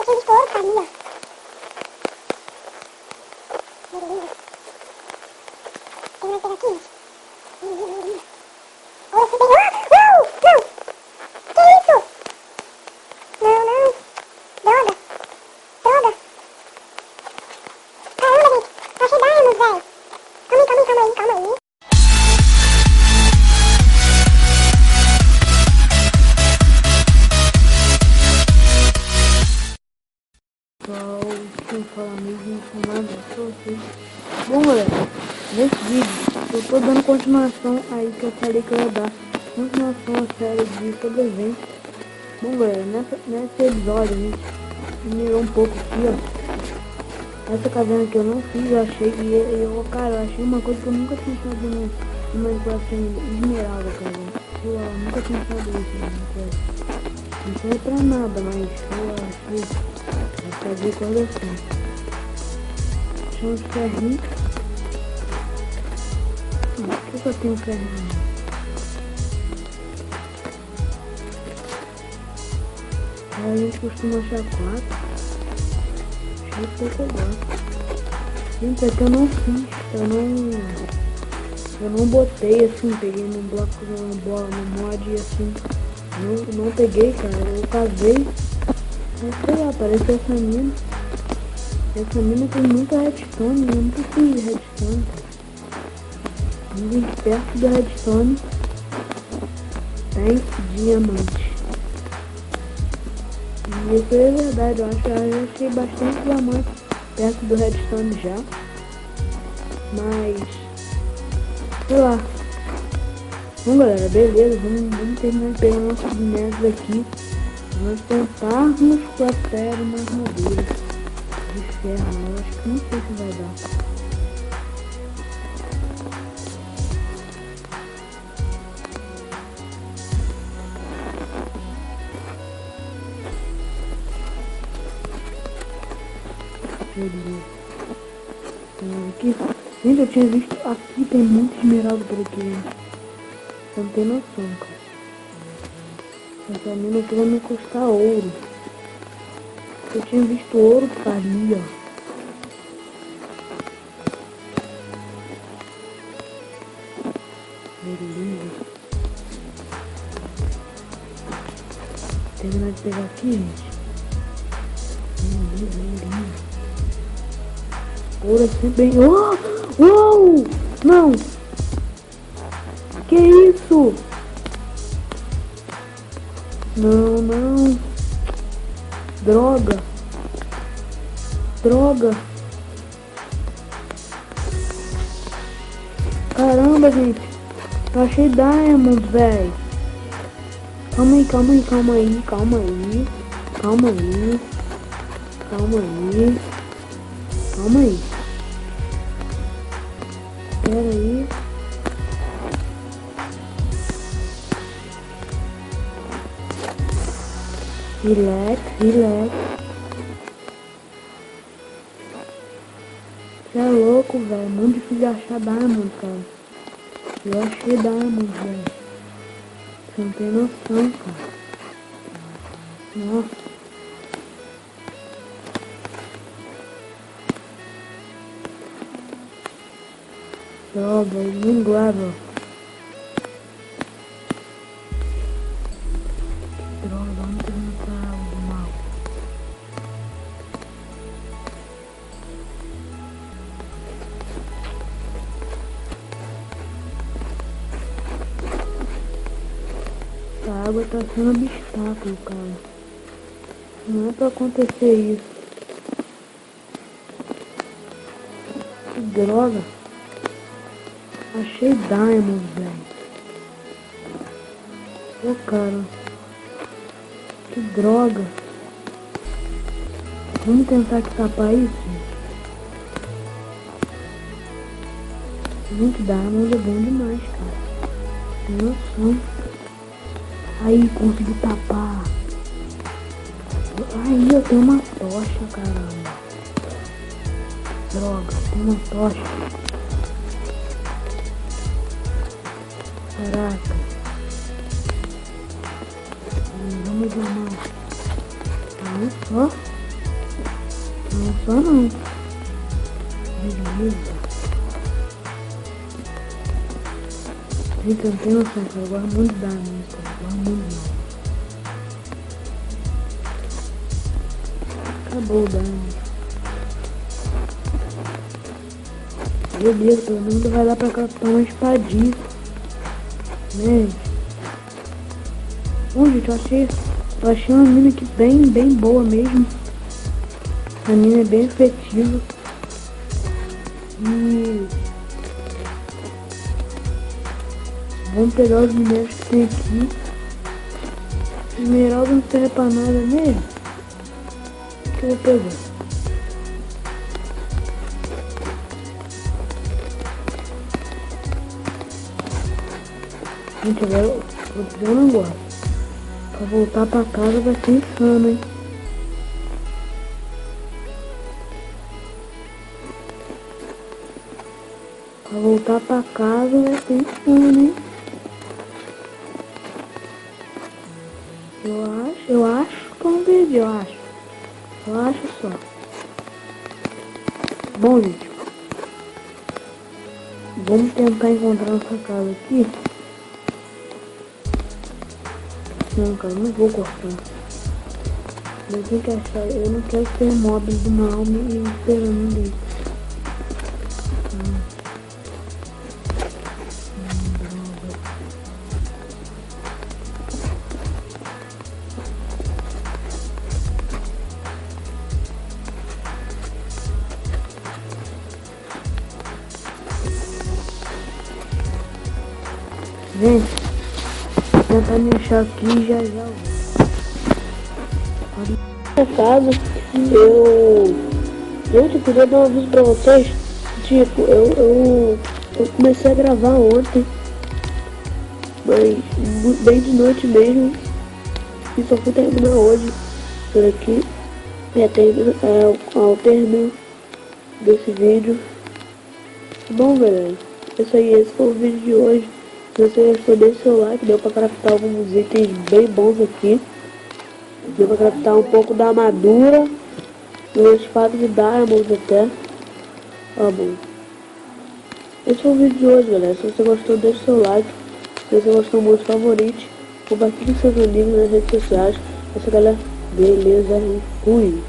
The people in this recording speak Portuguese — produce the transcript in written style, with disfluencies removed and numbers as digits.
tinha visto outro ali, ó. Beleza. Tem mais pegar aqui, gente. Olha, você tem... Ah! Não! Não! Que isso? Não, não. Droga. Droga. Caramba, gente. Eu achei diamonds, velho. Calma aí. Pessoal, quem fala mesmo com nada pra vocês. Bom, galera, nesse vídeo eu tô dando continuação aí que eu falei que eu ia dar continuação à série de sobrevivência. Bom, galera, nesse episódio a gente melhorou um pouco aqui, ó. Essa caverna que eu não fiz, eu achei cara, eu achei uma coisa que eu nunca tinha achado no Minecraft ainda, esmeralda, cara. Eu nunca tinha achado isso no Minecraft. Não serve pra nada, mas eu achei. Vou fazer coleção. Deixa uns ferrinhos. Por que eu tenho ferrinho? Aí a gente costuma achar 4. Achei pouco agora. Gente, é que eu não fiz. Eu não botei assim, peguei no bloco, no mod assim. Não peguei, cara. Eu casei. Mas sei lá, parece essa mina. Essa mina tem muita redstone, eu nunca fiz redstone. Ninguém perto da redstone tem diamante. E isso é verdade, eu já achei bastante diamante perto do redstone já. Mas sei lá. Bom, galera, beleza, vamos terminar de pegar nossos bonecos aqui. Nós tentarmos até uma armadura de ferro, eu acho que não sei se vai dar. Beleza. Aqui. Gente, eu tinha visto aqui, tem muito esmeralda por aqui, gente. Você não tem noção, cara. Essa mina aqui vai me custar ouro. Eu tinha visto ouro ali, ó. Beleza. Terminar de pegar aqui, gente. Ouro é sempre bem... Oh! Uou! Não! Que isso? Não. Droga. Caramba, gente. Eu achei diamond, velho. Calma aí. Pera aí. Relax. Você é louco, velho. Muito difícil de achar diamond, cara. Eu achei diamond, velho. Você não tem noção, cara. Nossa. Droga, ele não guarda. Droga, vamos tentar o mal. A água tá sendo obstáculo, cara. Não é pra acontecer isso. Que droga. Achei diamond, velho. Ô, cara. Que droga. Vamos tentar aqui tapar isso, gente. Gente, diamond é bom demais, cara. Tem noção. Aí, consegui tapar. Aí, eu tenho uma tocha, caramba. Droga, tem uma tocha. Caraca. Vamos lá, mano. Olha só. Não só não. Beleza. Gente, eu não tenho noção, cara. Eu gosto muito de dar música. Eu gosto muito não. Acabou o dano. Meu Deus, pelo menos vai dar pra captar uma espadinha. Né? Bom, gente, eu achei uma mina aqui bem boa mesmo. A mina é bem efetiva. E vamos pegar os minérios que tem aqui. Esmeralda não serve pra nada mesmo. O que eu vou pegar? Gente, agora eu vou dizer um negócio. Pra voltar pra casa vai ser insano, hein? Pra voltar pra casa vai ser insano, hein? Eu acho que eu não perdi, eu acho só. Bom, gente, vamos tentar encontrar nossa casa aqui. Não, cara, não vou cortar. Eu tenho que achar, eu não quero ter móveis do mal me esperando ali. Gente, vou tentar me achar aqui e já. Na casa, gente, eu queria dar um aviso pra vocês. Tipo, eu comecei a gravar ontem, mas bem de noite mesmo, e só fui terminar hoje por aqui. Ao término desse vídeo. Bom, galera, esse foi o vídeo de hoje. Se você gostou, deixe seu like. Deu pra craftar alguns itens bem bons aqui. Deu pra craftar um pouco da armadura e uma espada de diamonds até. Ó, bom. Esse foi o vídeo de hoje, galera. Se você gostou, deixe seu like. Se você gostou muito, favorite. Compartilhe com seus amigos nas redes sociais. Essa galera, beleza, e fui.